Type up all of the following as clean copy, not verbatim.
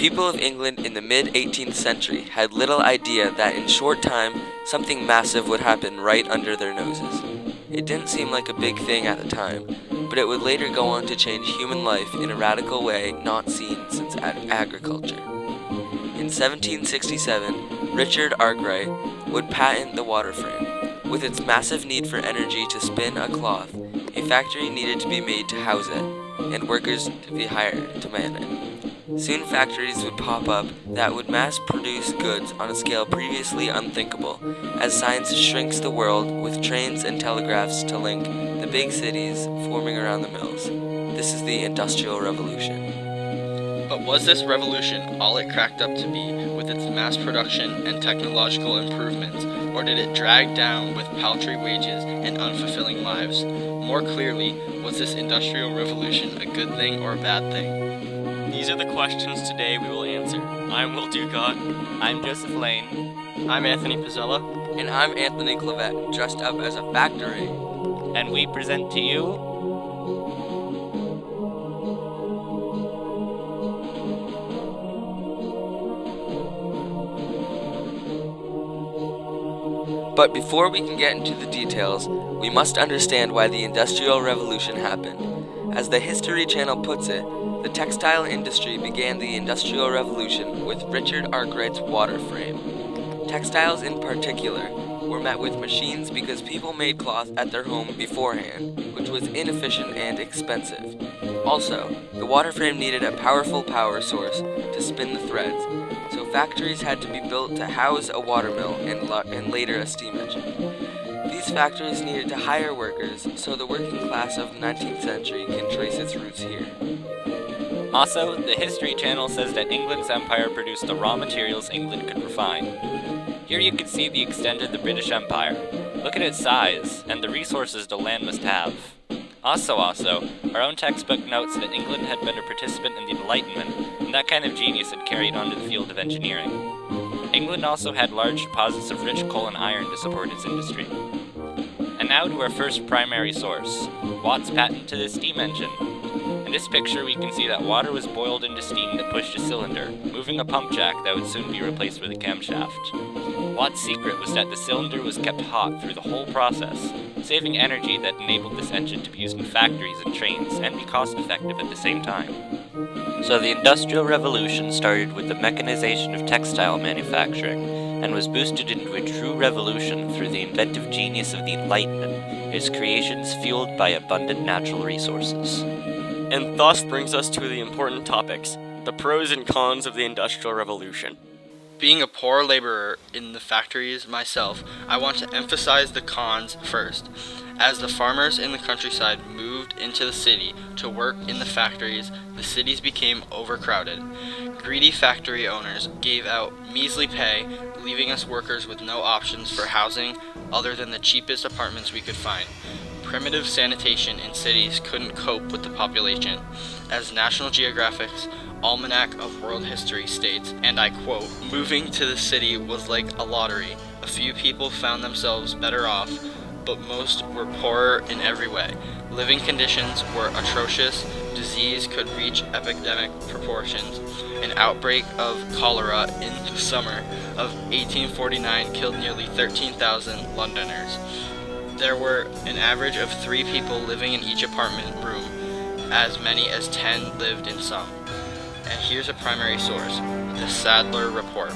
people of England in the mid-18th century had little idea that in short time, something massive would happen right under their noses. It didn't seem like a big thing at the time, but it would later go on to change human life in a radical way not seen since agriculture. In 1767, Richard Arkwright would patent the water frame. With its massive need for energy to spin a cloth, a factory needed to be made to house it, and workers to be hired to man it. Soon factories would pop up that would mass-produce goods on a scale previously unthinkable, as science shrinks the world with trains and telegraphs to link the big cities forming around the mills. This is the Industrial Revolution. But was this revolution all it cracked up to be with its mass production and technological improvements, or did it drag down with paltry wages and unfulfilling lives? More clearly, was this industrial revolution a good thing or a bad thing? These are the questions today we will answer. I'm Will Ducott. I'm Joseph Lane. I'm Anthony Pizzella. And I'm Anthony Clavette, dressed up as a factory. And we present to you But before we can get into the details, we must understand why the Industrial Revolution happened. As the History Channel puts it, the textile industry began the Industrial Revolution with Richard Arkwright's water frame. Textiles in particular were met with machines because people made cloth at their home beforehand, which was inefficient and expensive. Also, the water frame needed a powerful power source to spin the threads, so factories had to be built to house a watermill and later a steam engine. These factories needed to hire workers, so the working class of the 19th century can trace its roots here. Also, the History Channel says that England's empire produced the raw materials England could refine. Here you can see the extent of the British Empire. Look at its size, and the resources the land must have. Also, our own textbook notes that England had been a participant in the Enlightenment, and that kind of genius had carried on to the field of engineering. England also had large deposits of rich coal and iron to support its industry. And now to our first primary source, Watt's patent to the steam engine. In this picture we can see that water was boiled into steam that pushed a cylinder, moving a pump jack that would soon be replaced with a camshaft. Watt's secret was that the cylinder was kept hot through the whole process, saving energy that enabled this engine to be used in factories and trains and be cost-effective at the same time. So the Industrial Revolution started with the mechanization of textile manufacturing, and was boosted into a true revolution through the inventive genius of the Enlightenment, its creations fueled by abundant natural resources. And thus brings us to the important topics, the pros and cons of the Industrial Revolution. Being a poor laborer in the factories myself, I want to emphasize the cons first. As the farmers in the countryside moved into the city to work in the factories, the cities became overcrowded. Greedy factory owners gave out measly pay, leaving us workers with no options for housing other than the cheapest apartments we could find. Primitive sanitation in cities couldn't cope with the population. As National Geographic's Almanac of World History states, and I quote, "Moving to the city was like a lottery. A few people found themselves better off, but most were poorer in every way. Living conditions were atrocious. Disease could reach epidemic proportions. An outbreak of cholera in the summer of 1849 killed nearly 13,000 Londoners. There were an average of 3 people living in each apartment room. As many as 10 lived in some." And here's a primary source, the Sadler Report.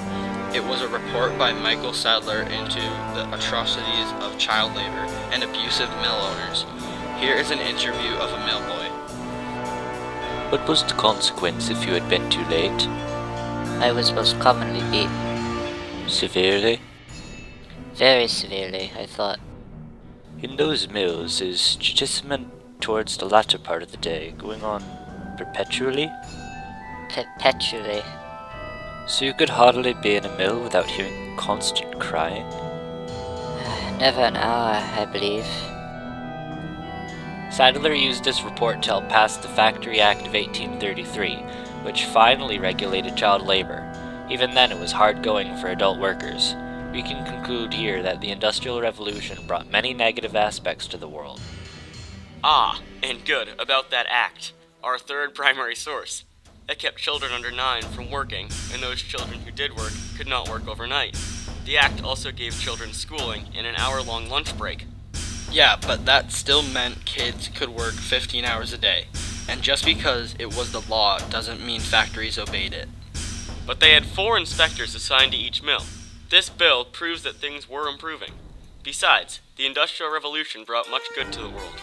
It was a report by Michael Sadler into the atrocities of child labor and abusive mill owners. Here is an interview of a mill boy. What was the consequence if you had been too late? I was most commonly beaten. Severely? Very severely, I thought. In those mills, is chastisement towards the latter part of the day going on perpetually? Perpetually. So you could hardly be in a mill without hearing constant crying? Never an hour, I believe. Sadler used this report to help pass the Factory Act of 1833, which finally regulated child labor. Even then it was hard going for adult workers. We can conclude here that the Industrial Revolution brought many negative aspects to the world. Ah, and good, about that act, our third primary source. It kept children under 9 from working, and those children who did work could not work overnight. The act also gave children schooling and an hour-long lunch break. Yeah, but that still meant kids could work 15 hours a day. And just because it was the law doesn't mean factories obeyed it. But they had 4 inspectors assigned to each mill. This bill proves that things were improving. Besides, the Industrial Revolution brought much good to the world.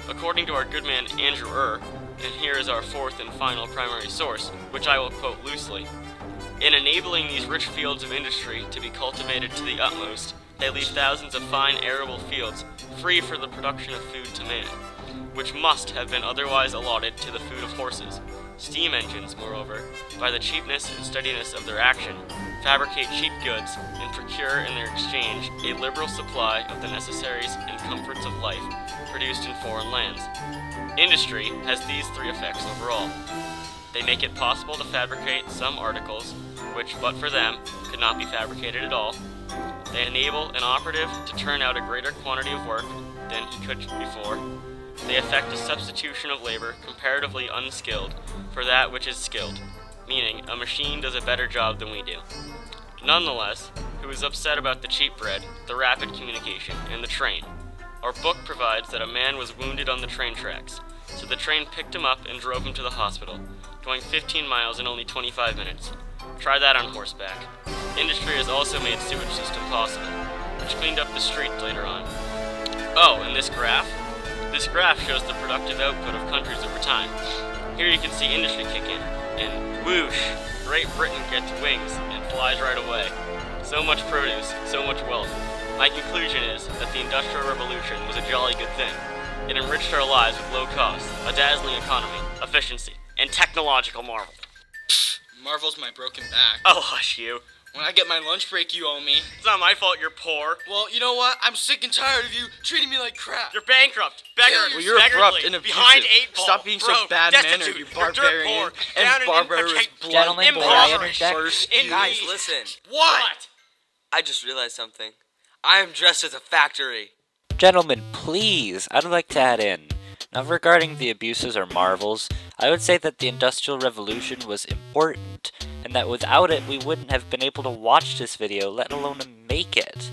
According to our good man Andrew and here is our 4th and final primary source, which I will quote loosely, in enabling these rich fields of industry to be cultivated to the utmost, they leave thousands of fine arable fields free for the production of food to man, which must have been otherwise allotted to the food of horses. Steam engines, moreover, by the cheapness and steadiness of their action, fabricate cheap goods and procure in their exchange a liberal supply of the necessaries and comforts of life produced in foreign lands. Industry has these 3 effects overall. They make it possible to fabricate some articles which, but for them, could not be fabricated at all. They enable an operative to turn out a greater quantity of work than he could before. They effect a substitution of labor comparatively unskilled for that which is skilled, meaning a machine does a better job than we do. Nonetheless, who is upset about the cheap bread, the rapid communication, and the train? Our book provides that a man was wounded on the train tracks, so the train picked him up and drove him to the hospital, going 15 miles in only 25 minutes. Try that on horseback. Industry has also made sewage system possible, which cleaned up the streets later on. Oh, and this graph? This graph shows the productive output of countries over time. Here you can see industry kick in, and whoosh, Great Britain gets wings and flies right away. So much produce, so much wealth. My conclusion is that the Industrial Revolution was a jolly good thing. It enriched our lives with low cost, a dazzling economy, efficiency, and technological marvel. Marvel's my broken back. Oh, hush you. When I get my lunch break, you owe me. It's not my fault you're poor. Well, you know what? I'm sick and tired of you treating me like crap. You're bankrupt, beggar, Well, you're abrupt and abusive. behind 8 ball. Stop being so broke, bad-mannered, destitute, you you're dirt barbarian, poor, and down barbarous impotent, Gentlemen, may I impoverished. interject? Guys, listen. What? I just realized something. I am dressed as a factory. Gentlemen, please, I'd like to add in. Now, regarding the abuses or marvels, I would say that the Industrial Revolution was important, and that without it, we wouldn't have been able to watch this video, let alone make it.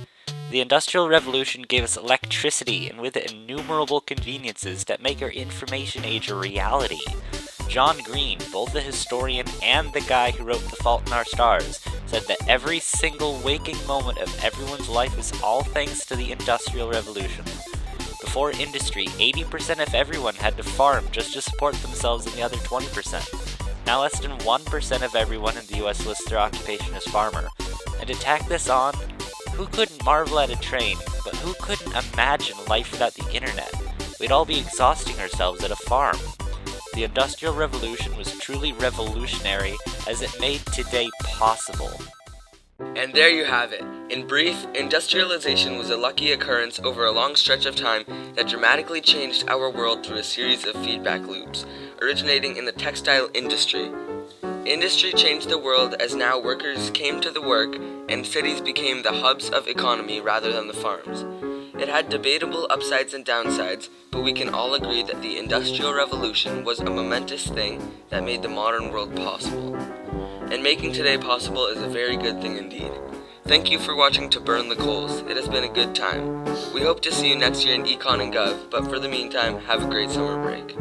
The Industrial Revolution gave us electricity, and with it innumerable conveniences that make our information age a reality. John Green, both the historian and the guy who wrote The Fault in Our Stars, said that every single waking moment of everyone's life is all thanks to the Industrial Revolution. Before industry, 80% of everyone had to farm just to support themselves and the other 20%. Now less than 1% of everyone in the US lists their occupation as farmer. And to tack this on, who couldn't marvel at a train, but who couldn't imagine life without the internet? We'd all be exhausting ourselves at a farm. The Industrial Revolution was truly revolutionary as it made today possible. And there you have it. In brief, industrialization was a lucky occurrence over a long stretch of time that dramatically changed our world through a series of feedback loops, originating in the textile industry. Industry changed the world as now workers came to the work and cities became the hubs of economy rather than the farms. It had debatable upsides and downsides, but we can all agree that the Industrial Revolution was a momentous thing that made the modern world possible. And making today possible is a very good thing indeed. Thank you for watching To Burn the Coals. It has been a good time. We hope to see you next year in Econ and Gov, but for the meantime, have a great summer break.